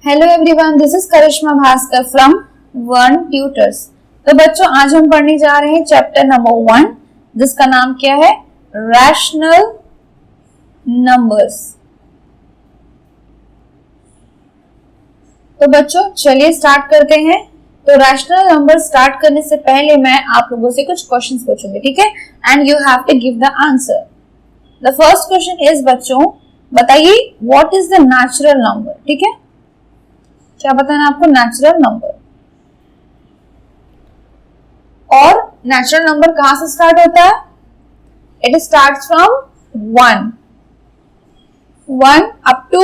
Hello everyone, this is Karishma Bhaskar from One Tutors. तो बच्चों, आज हम पढ़ने जा रहे हैं चैप्टर नंबर 1 जिसका नाम क्या है, रैशनल नंबर्स। तो बच्चों चलिए स्टार्ट करते हैं। तो रैशनल नंबर स्टार्ट करने से पहले मैं आप लोगों से कुछ क्वेश्चंस पूछूंगी, ठीक है, and you have to give the answer. The first question is बच्चों, बताइए what is the natural number. ठीक है, क्या बताना आपको, नेचुरल नंबर। और नेचुरल नंबर कहां से स्टार्ट होता है, it starts from 1 up to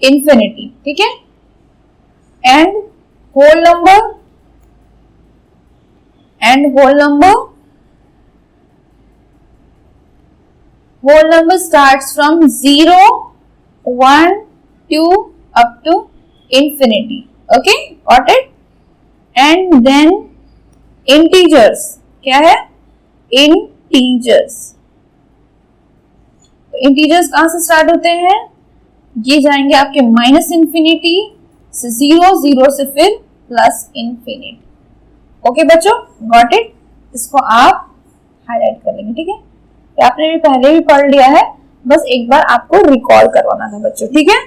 infinity. ठीक है, and whole number starts from 0, 1, 2 up to infinity. Okay, got it? And then integers, क्या है, integers कहां से स्टार्ट होते हैं, ये जाएंगे आपके माइनस इंफिनिटी से 0 से फिर प्लस इंफिनिटी। ओके बच्चों, गॉट इट? इसको आप हाईलाइट कर लेंगे। ठीक है, तो आपने भी पहले भी पढ़ लिया है, बस एक बार आपको रिकॉल करवाना था बच्चों। ठीक है,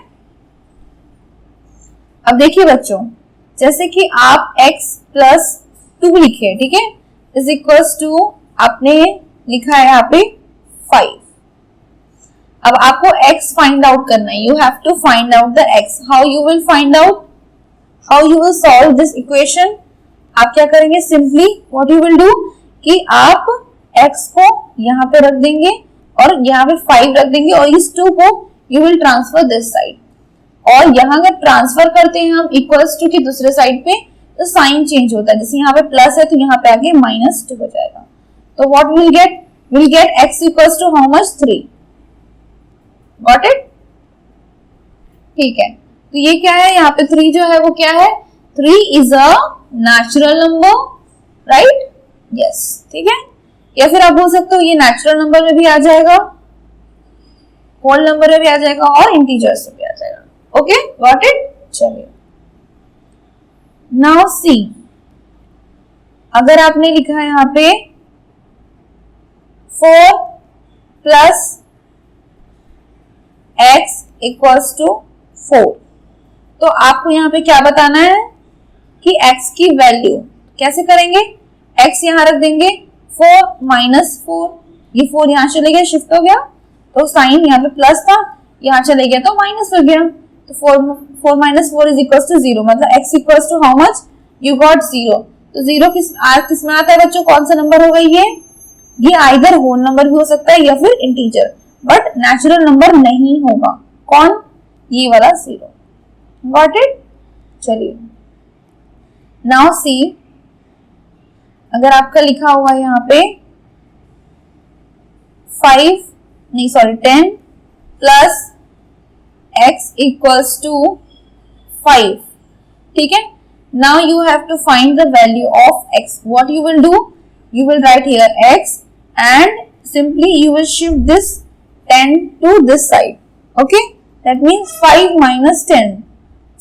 अब देखिए बच्चों, जैसे कि आप x प्लस 2 लिखे, ठीक है, इज इक्वल्स टू आपने लिखा है यहाँ पे 5। अब आपको x फाइंड आउट करना है, you have to find out the x। How you will find out, how you will solve this equation? आप क्या करेंगे, simply what you will do कि आप x को यहाँ पे रख देंगे और यहाँ पे 5 रख देंगे और इस 2 को you will transfer this side. और यहाँ अगर ट्रांसफर करते हैं हम इक्वल्स टू की दूसरे साइड पे, तो साइन चेंज होता है। जैसे यहाँ पे प्लस है तो यहाँ पे आगे -2 हो जाएगा। तो what will get x equals to how much, 3। Got it? ठीक है, तो ये क्या है, यहाँ पे 3 जो है वो क्या है, 3 is a natural number, right? Yes, ठीक है। या फिर आप बोल सकते हो ये नेचुरल नंबर में भी आ जाएगा, होल नंबर में भी आ जाएगा और इंटीजर्स में भी आ जाएगा। Okay, got it? चलिए, नाउ सी, अगर आपने लिखा है यहाँ पे 4 प्लस x इक्वल्स टू 4, तो आपको यहाँ पे क्या बताना है कि x की वैल्यू कैसे करेंगे, x यहाँ रख देंगे, 4 -4, ये 4 यहाँ चले गया, शिफ्ट हो गया, तो साइन यहाँ पे प्लस था, यहाँ चले गया तो माइनस हो गया। तो 4 minus 4 is equals to 0, मतलब x equals to how much, you got 0। तो 0 किस में आता है बच्चों, कौन सा नंबर होगा ये आइदर होल नंबर भी हो सकता है या फिर इंटीजर, बट नेचुरल नंबर नहीं होगा। कौन, ये वाला 0। Got it? चलिए, नाउ सी, अगर आपका लिखा हुआ है यहाँ पे 10 प्लस x equals to 5, ठीक है। Now you have to find the value of x. What you will do? You will write here x and simply you will shift this 10 to this side. Okay, that means 5 minus 10.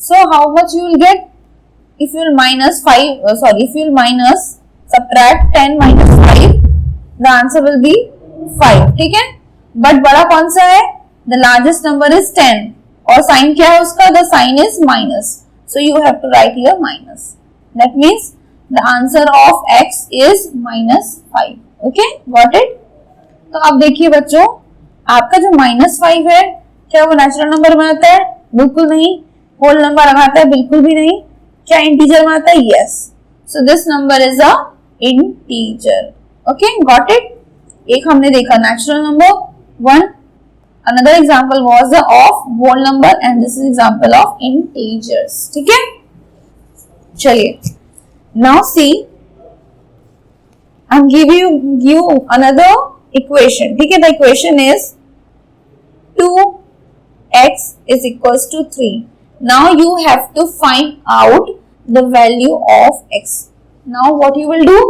So how much you will get? If you will minus 5, if you will minus subtract 10 minus 5, the answer will be 5. ठीक है, but बड़ा कौन सा है? The largest number is 10. और sign क्या है उसका, the sign is minus, so you have to write here minus. That means the answer of x is -5। Okay, got it? तो अब देखिए बच्चों, आपका जो -5 है, क्या वो नेचुरल नंबर बनाता है? बिल्कुल नहीं। होल नंबर बनाता है? बिल्कुल भी नहीं। क्या इंटीजर बनाता है? Yes. So this number is a integer. Okay, got it? एक हमने देखा natural number 1, another example was the of whole number and this is example of integers। ठीक है, चलिए, now see, I'm give you another equation। ठीक है, the equation is 2x is equals to 3। now you have to find out the value of x। now what you will do,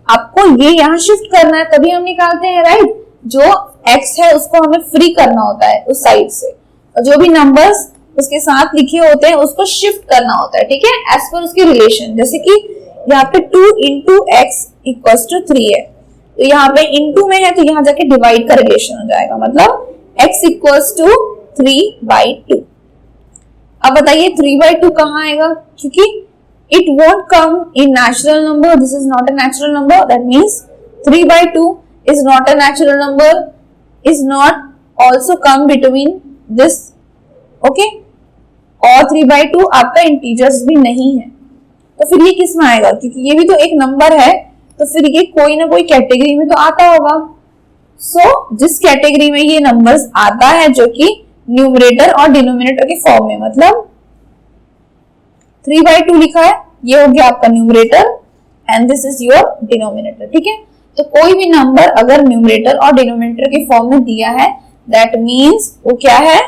आपको ये यहाँ shift करना है, तभी हम निकालते हैं, राइट? जो x है उसको हमें फ्री करना होता है उस साइड से, और जो भी नंबर्स उसके साथ लिखे होते हैं उसको शिफ्ट करना होता है, ठीक है, एज पर उसकी रिलेशन। जैसे कि यहाँ पे 2 इंटू एक्स इक्वल्स टू 3 है, तो यहाँ पे इंटू में है तो यहाँ जाके डिवाइड का रिलेशन हो जाएगा, मतलब x इक्वल्स टू 3/2। अब बताइए 3/2 कहाँ आएगा, क्योंकि it won't come in natural number, this is not a natural number, that means 3/2 is not a natural number, is not also come between this, okay, और 3/2 आपका इंटीजर्स भी नहीं है, तो फिर ये किस में आएगा, क्योंकि ये भी तो एक नंबर है, तो फिर ये कोई ना कोई कैटेगरी में तो आता होगा। सो जिस कैटेगरी में ये नंबर्स आता है जो कि न्यूमरेटर और डिनोमिनेटर के फॉर्म में, मतलब 3/2 लिखा है, ये हो गया आपका numerator and this is your denominator, ठीक है। तो कोई भी नंबर अगर न्यूमरेटर और डिनोमिनेटर के फॉर्म में दिया है, दैट मीन्स वो क्या है,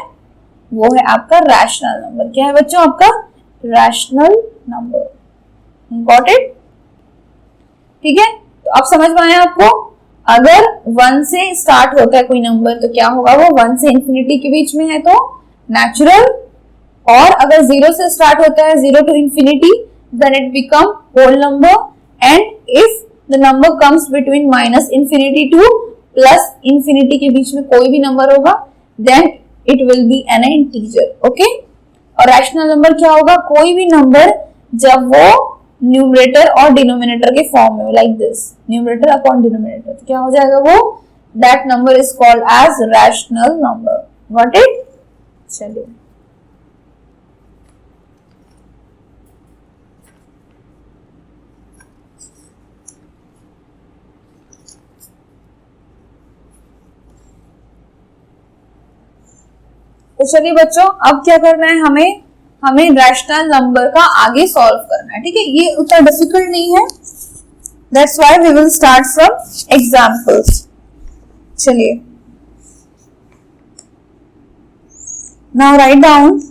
वो है आपका रैशनल नंबर। क्या है बच्चों, आपका रैशनल नंबर। गॉट इट, ठीक है। तो अब समझ में आया आपको, अगर 1 से स्टार्ट होता है कोई नंबर तो क्या होगा, वो 1 से इंफिनिटी के बीच में है तो नेचुरल, और अगर 0 से स्टार्ट होता है 0 to infinity then it become whole number, and if the number comes between minus infinity to plus infinity के बीच में कोई भी नंबर होगा then it will be an integer, okay. और रैशनल नंबर क्या होगा, कोई भी नंबर जब वो न्यूमरेटर और डिनोमिनेटर के फॉर्म में, like this, numerator upon denominator, तो क्या हो जाएगा वो, that number is called as rational number. Got it, चलिए तो चलिए बच्चों, अब क्या करना है, हमें रैशनल नंबर का आगे सॉल्व करना है, ठीक है। ये उतना डिफिकल्ट नहीं है, that's why we will start from examples. चलिए now write down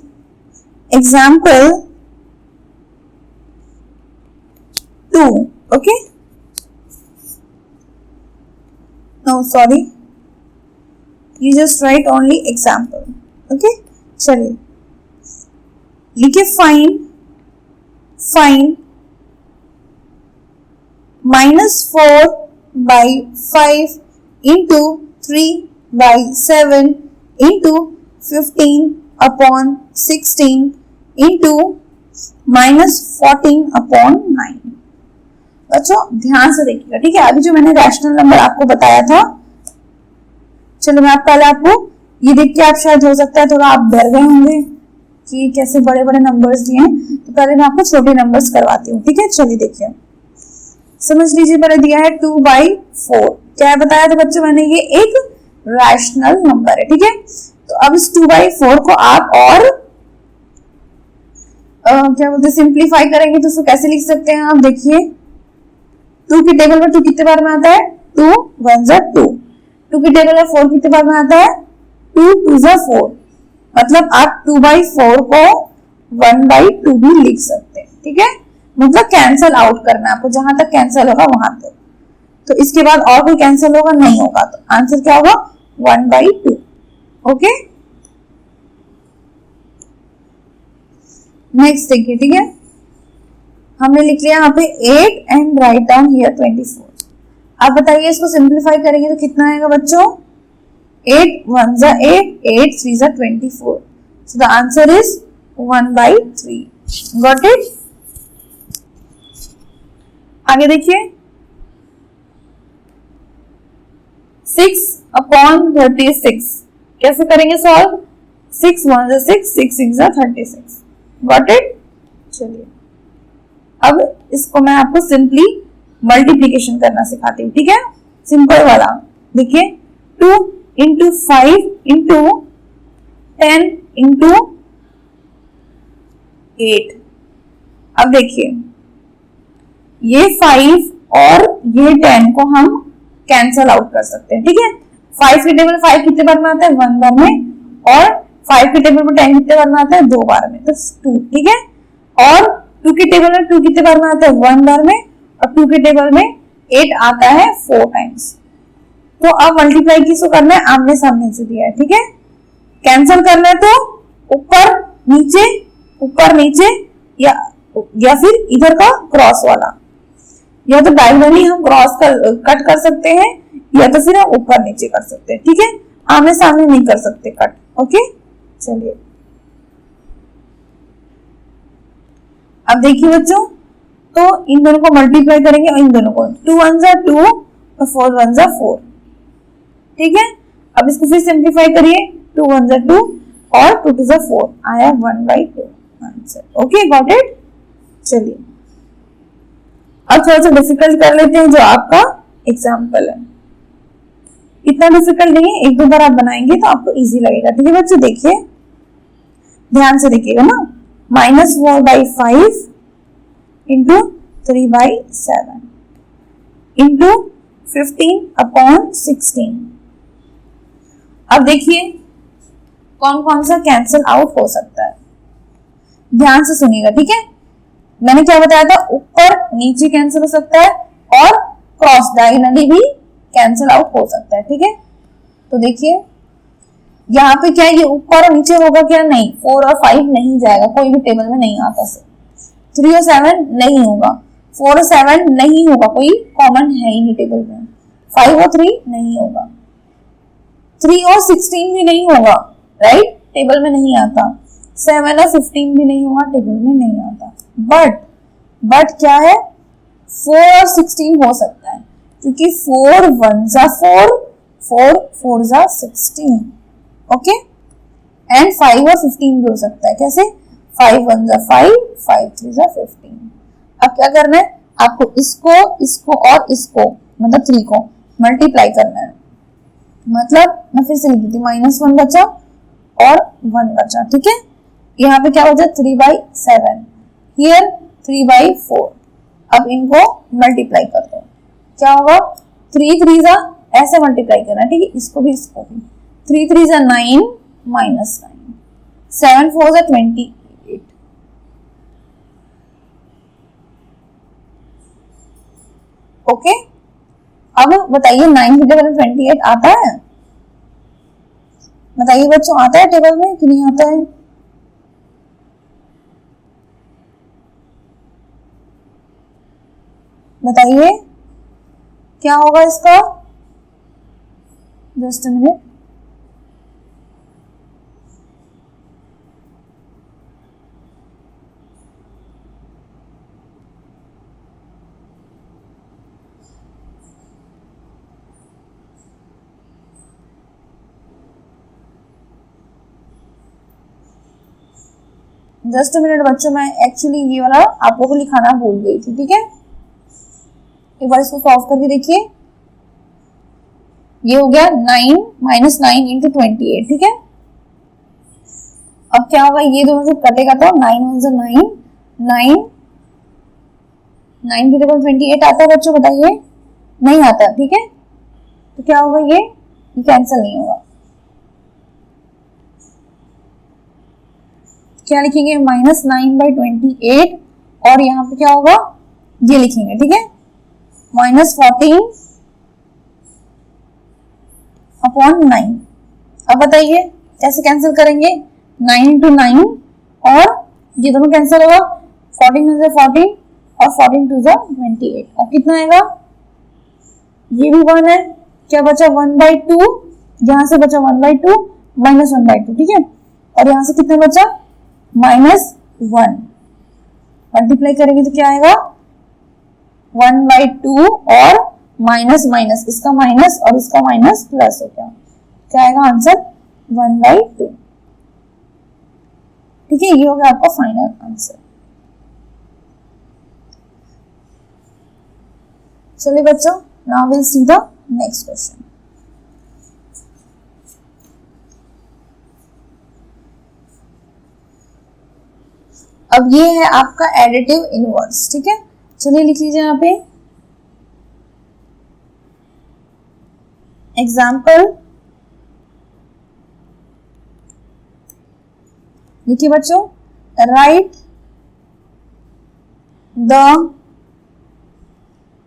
example 2, okay, no sorry, you just write only example, okay। चलिए लिखिए फाइंड -4/5 इंटू 3/7 इंटू 15/16 इंटू -14/9। बच्चों ध्यान से देखिएगा, ठीक है। अभी जो मैंने रैशनल नंबर आपको बताया था, चलो मैं पहले आपको ये देख के आप शायद हो सकता है थोड़ा आप डर गए होंगे कि कैसे बड़े बड़े नंबर्स दिए हैं, तो पहले मैं आपको छोटे नंबर्स करवाती हूँ, ठीक है। चलिए देखिए, समझ लीजिए, पहले दिया है 2/4, क्या बताया था बच्चों मैंने, ये एक रैशनल नंबर है, ठीक है। तो अब इस 2/4 को आप और क्या बोलते हैं, सिंप्लीफाई करेंगे तो उसको कैसे लिख सकते हैं, आप देखिए 2 की टेबल में 2 कितने बार में आता है, 2 1 जा 2, 2 की टेबल में 4 कितने बार में आता है, 2 2 जा 4, मतलब आप 2/4 को 1/2 भी लिख सकते हैं, ठीक है। मतलब कैंसल आउट करना है आपको, जहां तक कैंसल होगा वहां तक, तो इसके बाद और कोई कैंसल होगा नहीं होगा, तो आंसर क्या होगा 1/2, ओके। नेक्स्ट देखिए, ठीक है, हमने लिख लिया यहाँ पे 8 एंड राइट डाउन हियर 24। आप बताइए इसको सिंप्लीफाई करेंगे तो कितना आएगा बच्चों, 8 1 जा 8, 8 3 जा 24, so the answer is 1/3। Got it? आगे देखिए 6/36 कैसे करेंगे सॉल्व, 6 1 जा 6, 6 6 जा 36। Got it? चलिए अब इसको मैं आपको सिंपली मल्टीप्लीकेशन करना सिखाती हूँ, ठीक है, सिंपल वाला। देखिए 2 इंटू 5 इंटू 10 इंटू 8। अब देखिए ये 5 और ये 10 को हम कैंसल आउट कर सकते हैं, ठीक है। 5 के टेबल 5 कितने बार में आता है, 1 बार में, और 5 के टेबल में 10 कितने बार में आता है, 2 बार में, तो 2, ठीक है। और 2 के टेबल में 2 कितने बार में आता है, 1 बार में, और 2 के टेबल में 8 आता है 4 टाइम्स। तो अब मल्टीप्लाई किसको करना है, आमने सामने से दिया है, ठीक है। कैंसल करना है तो ऊपर नीचे, ऊपर नीचे, या फिर इधर का क्रॉस वाला, या तो डायगोनली हम क्रॉस कट कर सकते हैं, या तो फिर हम ऊपर नीचे कर सकते हैं, ठीक है, आमने सामने नहीं कर सकते कट। ओके, चलिए अब देखिए बच्चों, तो इन दोनों को मल्टीप्लाई करेंगे और इन दोनों को, 2 1 जा 2 और 4 1 जा 4, ठीक है। अब इसको फिर सिंप्लीफाई करिए, 2 1 जा 2 और 2 2 जा 4, आया 1/2 आंसर। Okay, got it. चलिए अब थोड़ा सा डिफिकल्ट कर लेते हैं, जो आपका एग्जाम्पल है। इतना डिफिकल्ट नहीं है, एक दो बार आप बनाएंगे तो आपको इजी लगेगा, ठीक है बच्चों। देखिए, ध्यान से देखिएगा ना, -4/5 इंटू 3/7 इंटू 15/16। अब देखिए कौन कौन सा कैंसिल आउट हो सकता है, ध्यान से सुनिएगा, ठीक है। मैंने क्या बताया था, ऊपर नीचे कैंसिल हो सकता है और क्रॉस डायगोनली भी कैंसिल आउट हो सकता है, ठीक है। तो देखिए यहाँ पे क्या, ये ऊपर और नीचे होगा क्या, नहीं, 4 और 5 नहीं जाएगा, कोई भी टेबल में नहीं आता से। 3 और 7 नहीं होगा, 4 और 7 नहीं होगा, कोई कॉमन है ही नहीं टेबल में। 5 और 3 नहीं होगा, 3 और 16 भी नहीं होगा, राइट, टेबल में नहीं आता। 7 और 15 भी नहीं होगा, टेबल में नहीं आता। बट क्या है, 4 और 16 हो सकता है, क्योंकि 4 1 जा 4, 4 4 जा 16, ओके। एंड 5 और 15 भी हो सकता है, कैसे, 5 1 जा 5, 5 3 जा 15। अब क्या करना है, आपको इसको और इसको, मतलब 3 को मल्टीप्लाई करना है। मतलब मैं फिर से लिख देती हूँ, -1 बचा और 1 बचा, ठीक है। यहाँ पे क्या बचा, 3/7, हियर 3/4। अब इनको मल्टीप्लाई कर दो, क्या होगा, 3 3 जा, ऐसे मल्टीप्लाई करना, ठीक है, इसको भी इसको भी। 3 3 जा 9 -9, 7 4 जा 28। ओके, अब बताइए 9 की टेबल में 28 आता है, बताइए बच्चों, आता है टेबल में कि नहीं आता है? बताइए क्या होगा इसका, just a minute. Just a minute बच्चों, मैं एक्चुअली ये वाला आप लोगों को लिखाना भूल गई थी, ठीक है। एक बार इसको सॉल्व करके देखिए, ये हो गया 9 -9 इंटू 28, ठीक है। अब क्या होगा, ये दोनों जब कटेगा तो 9 1 जा 9, 9 की जगह 28 आता है बच्चों, बताइए, नहीं आता, ठीक है। तो क्या होगा, ये कैंसिल नहीं होगा। क्या लिखेंगे, -9/28, और यहाँ पे क्या होगा, ये लिखेंगे, ठीक है, -14/9। अब बताइए कैसे कैंसिल करेंगे, 9 इंटू 9, और ये दोनों कैंसिल होगा, 14 जा 14 और 14 2 जा 28। अब कितना आएगा, ये भी 1 है, क्या बचा, 1/2, यहाँ से बचा 1/2 -1/2, ठीक है। और यहाँ से कितना बचा, -1, मल्टीप्लाई करेंगे तो क्या आएगा, 1/2 और माइनस माइनस, इसका माइनस और इसका माइनस प्लस हो गया, क्या आएगा आंसर, 1/2, ठीक है। ये हो गया आपका फाइनल आंसर। चलिए बच्चों, now will see the next question. अब ये है आपका एडिटिव इनवर्स, ठीक है। चलिए लिख लीजिए यहाँ पे एग्जाम्पल, देखिए बच्चों, right the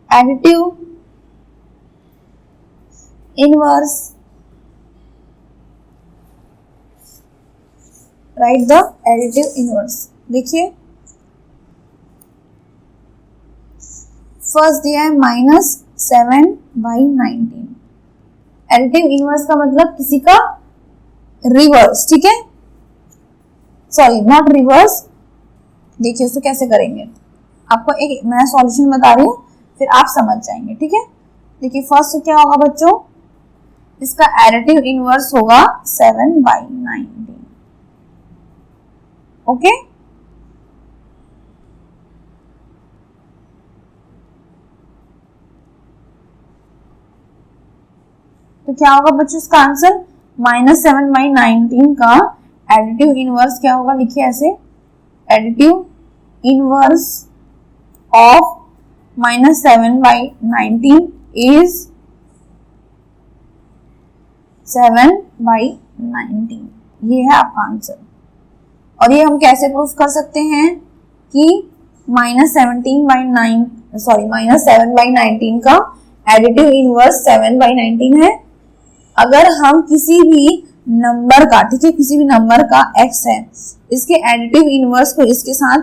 additive inverse right the additive inverse. देखिए फर्स्ट दिया है -7/19। एडिटिव इनवर्स का मतलब किसी का रिवर्स, ठीक है, सॉरी नॉट रिवर्स। देखिए उसको कैसे करेंगे, आपको एक मैं सॉल्यूशन बता रही हूँ फिर आप समझ जाएंगे, ठीक है। देखिए फर्स्ट क्या होगा बच्चों, इसका एडिटिव इनवर्स होगा 7/19। ओके, तो क्या होगा बच्चों इसका आंसर, -7/19 का एडिटिव इनवर्स क्या होगा, लिखिए ऐसे, एडिटिव इनवर्स ऑफ -7/19 इज 7/19। ये है आपका आंसर। और ये हम कैसे प्रूफ कर सकते हैं कि -7/19 का एडिटिव इनवर्स 7/19 है। अगर हम किसी भी नंबर का, ठीक है, किसी भी नंबर का x है, इसके एडिटिव इनवर्स को इसके साथ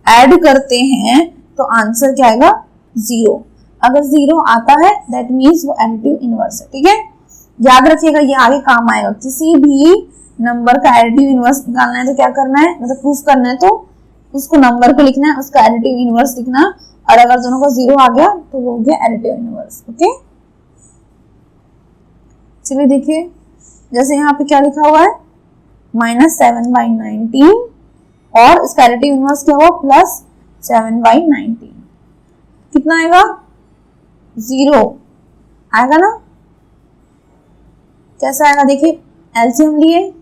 ऐड करते हैं तो आंसर क्या आएगा, 0। अगर 0 आता है दैट मीन्स वो एडिटिव इनवर्स है, ठीक है। याद रखिएगा ये आगे काम आएगा। किसी भी नंबर का एडिटिव इनवर्स निकालना है तो क्या करना है, मतलब प्रूफ करना है तो उसको नंबर को लिखना है, उसका एडिटिव इनवर्स लिखना, और अगर दोनों का 0 आ गया तो वो हो गया एडिटिव इनवर्स। ओके, चलिए देखिए जैसे यहाँ पे क्या लिखा हुआ है, -7/19 और इसका एडिटिव इनवर्स क्या हुआ, +7/19। कितना आएगा, 0 आएगा ना। कैसा आएगा देखिए, एलसीएम लिए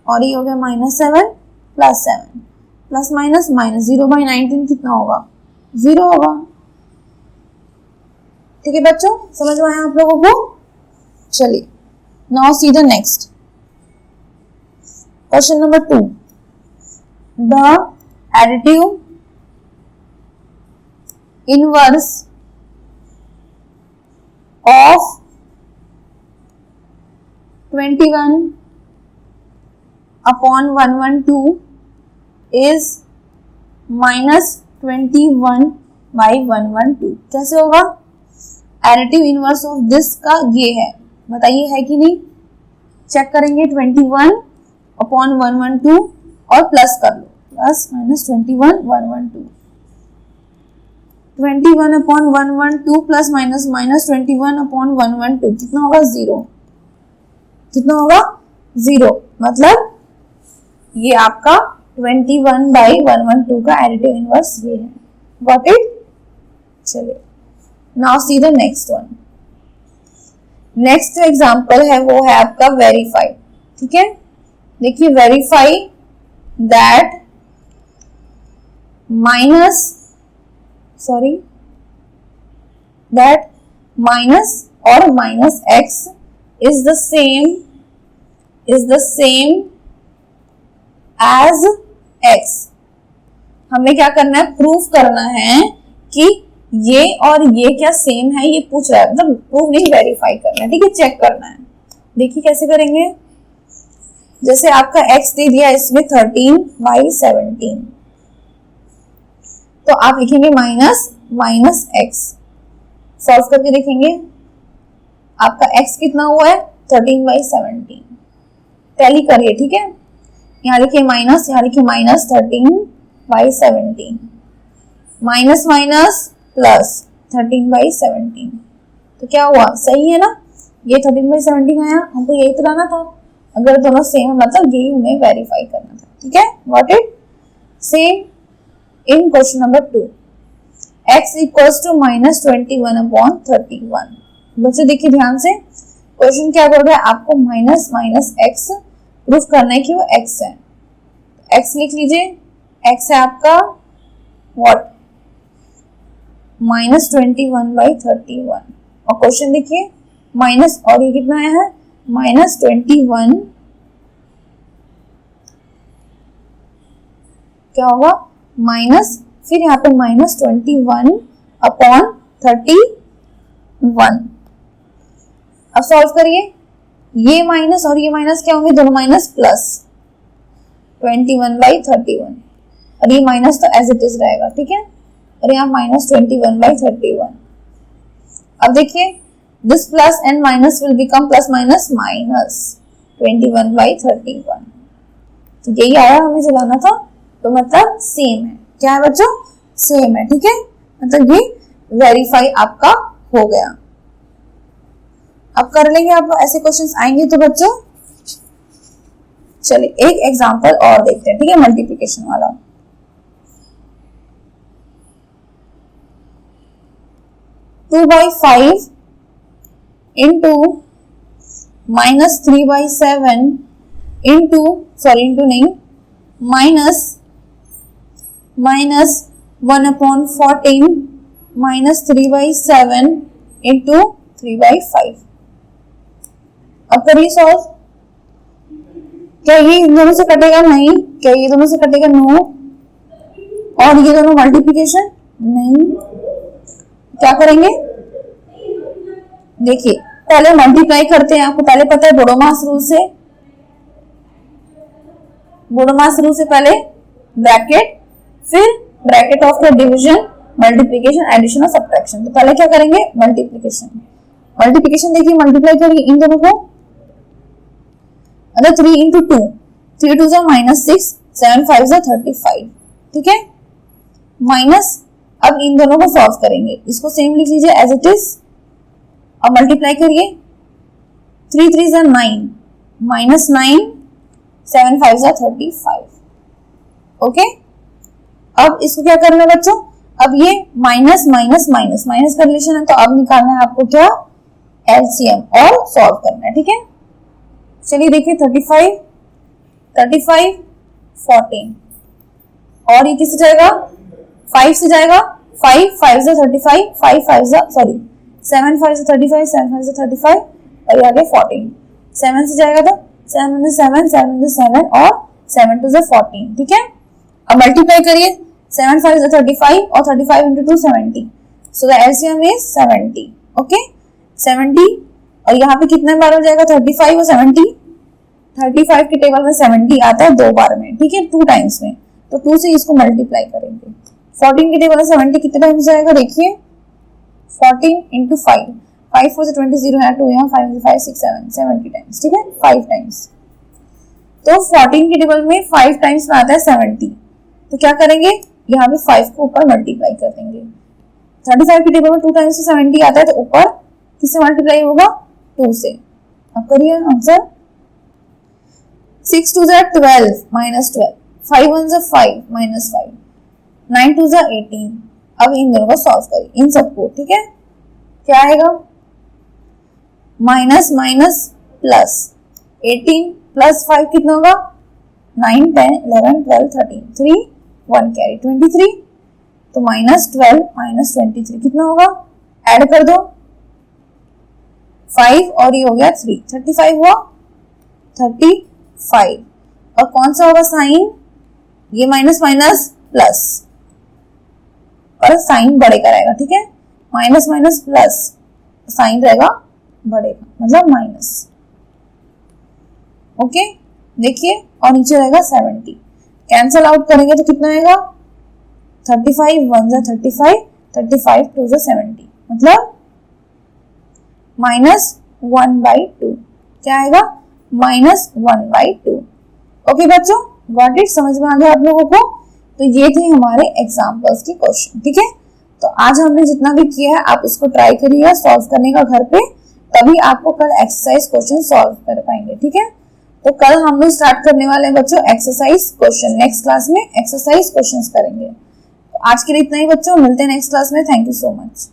और ये हो गया -7 + 7 प्लस माइनस माइनस 0/19 कितना होगा, 0 होगा। ठीक है बच्चों, समझ में आया आप लोगों को। चलिए now see the next question number 2। The additive inverse of 21/112 is -21/112। कैसे होगा, एडिटिव इनवर्स ऑफ दिस का ये है, बताइए है कि नहीं। चेक करेंगे 21/112 और प्लस कर लो, plus minus 21/112, 21/112 plus minus minus 21/112 कितना होगा, 0। कितना होगा, 0। मतलब ये आपका 21/112 का एडिटिव इनवर्स ये है। Got it. चलिए now see the next one. Next example है वो है आपका वेरीफाई। ठीक है, देखिए वेरीफाई दैट माइनस और minus x is the same as x। हमें क्या करना है, प्रूफ करना है कि ये और ये क्या सेम है, ये पूछ रहा है, मतलब प्रूफ नहीं वेरीफाई करना है। ठीक है, चेक करना है। देखिए कैसे करेंगे, जैसे आपका x दे दिया इसमें 13/17, तो आप लिखेंगे माइनस एक्स। सॉल्व करके देखेंगे आपका x कितना हुआ है, 13/17। टैली करिए। ठीक है, यहाँ लिखिए माइनस, यहाँ लिखिए माइनस 13/17, माइनस माइनस प्लस 13/17, तो क्या हुआ, सही है ना। ये 13/17 आया, हमको यही तो लाना था। अगर दोनों सेम है मतलब यही हमें वेरीफाई करना था। ठीक है, got it. Same in question number 2, x equals to -21/31। बच्चों देखिए ध्यान से, क्वेश्चन क्या कर रहा है, आपको माइनस माइनस एक्स प्रूफ करना है कि वो x है। x लिख लीजिए, x है आपका व्हाट, -21/31। और क्वेश्चन देखिए माइनस, और ये कितना आया है, -21, क्या होगा माइनस, फिर यहाँ पे -21/31। अब सॉल्व करिए, ये माइनस और ये माइनस क्या होंगे, दोनों माइनस प्लस 21/31, और ये माइनस तो एज इट इज रहेगा, ठीक है, और यहाँ माइनस 21/31। अब देखिए this plus and minus will become plus minus minus 21/31। तो यही आया हमें चलाना था, तो मतलब सेम है, क्या है बच्चों, सेम है, ठीक है, मतलब ये वेरीफाई आपका हो गया। अब कर लेंगे, आप ऐसे क्वेश्चंस आएंगे तो बच्चों। चलिए एक एग्जांपल और देखते हैं, ठीक है, मल्टीप्लिकेशन वाला। टू बाई 5 इंटू -3/7 इंटू नहीं माइनस 1/14 -3/7 इंटू 3/5। अब करिए सॉल्व। क्या ये इन दोनों से कटेगा, नहीं। क्या ये दोनों से कटेगा, नो। और ये दोनों मल्टीप्लिकेशन, नहीं। क्या करेंगे, देखिए पहले मल्टीप्लाई करते हैं, आपको पहले पता है बोडोमास रूल से। बोडोमास रूल से पहले ब्रैकेट, फिर bracket of the division, multiplication, addition और सब्ट्रैक्शन। तो पहले क्या करेंगे, मल्टीप्लिकेशन। मल्टीप्लिकेशन देखिए, मल्टीप्लाई करिए इन दोनों को, मतलब 3 इंटू 2, 3 2 -6, 7 5 35, ठीक है, माइनस। अब इन दोनों को सॉल्व करेंगे, इसको सेम लिख लीजिए एज इट इज। अब मल्टीप्लाई करिए, 3 3 9, -9, 7 5 35, ओके। अब इसको क्या करना है बच्चों, अब ये माइनस माइनस माइनस माइनस का रिलेशन है, तो अब निकालना है आपको क्या, एलसीएम, और सॉल्व करना है, ठीक है। चलिए देखिए 35 35 14, और ये किससे जाएगा, 5 से जाएगा, 5 5 35, 5 5 सॉरी 7 5 35, 7 5 35, और ये आगे 14, 7 से जाएगा तो 7 7 7 7 और 7 2 14, ठीक है। अब मल्टीप्लाई करिए, 7 5 35 और 35 into 2 70, so the LCM is 70, okay 70। और यहाँ पे कितने बार हो जाएगा, 35 और 70, 35 के टेबल में 70 आता है 2 बार में, ठीक है, 2 टाइम्स में, तो 2 से इसको मल्टीप्लाई करेंगे। 14 के टेबल में 70 कितने टाइम्स जाएगा, देखिए 14 into 5, 5 4 से 20 0 है, 2 यहाँ 5 5 6 7 70 टाइम्स, ठीक है, 5 टाइम्स। तो 14 के टेबल में 5 टाइम्स में आता है 70, तो क्या करेंगे, यहाँ पे 5 को ऊपर मल्टीप्लाई कर देंगे। 35 के टेबल में 2 टाइम्स से 70 आता है, तो ऊपर किससे मल्टीप्लाई होगा, 2 से। अब करिए आंसर, 6 2 12 -12, 5 1 5 -5, 9 2 18। अब इन दोनों को सॉल्व करिए, इन सबको, ठीक है। क्या आएगा, माइनस माइनस प्लस 18 प्लस 5 कितना होगा, 9 10 11 12 13, 3 1 कैरी 23, तो -12 -23 कितना होगा, ऐड कर दो, 5 और ये हो गया 3, 35 हुआ, 35। और कौन सा होगा साइन, ये माइनस माइनस प्लस, और साइन बढ़ेगा रहेगा, ठीक है, माइनस माइनस प्लस, साइन रहेगा बढ़ेगा, मतलब माइनस, ओके। देखिए और नीचे रहेगा 70, कैंसल आउट करेंगे तो कितना आएगा, 35 1 35, 35 2 70, मतलब -1/2, क्या आएगा, -1/2। ओके बच्चों, गॉट इट, समझ में आ गया आप लोगों को। तो ये थे हमारे एग्जाम्पल्स के क्वेश्चन, ठीक है। तो आज हमने जितना भी किया है आप उसको ट्राई करिएगा सॉल्व करने का घर पे, तभी आपको कल एक्सरसाइज क्वेश्चन सॉल्व कर पाएंगे, ठीक है। तो कल हम लोग स्टार्ट करने वाले हैं बच्चों एक्सरसाइज क्वेश्चन, नेक्स्ट क्लास में एक्सरसाइज क्वेश्चंस करेंगे। तो आज के लिए इतना ही बच्चों, मिलते हैं नेक्स्ट क्लास में, थैंक यू सो मच।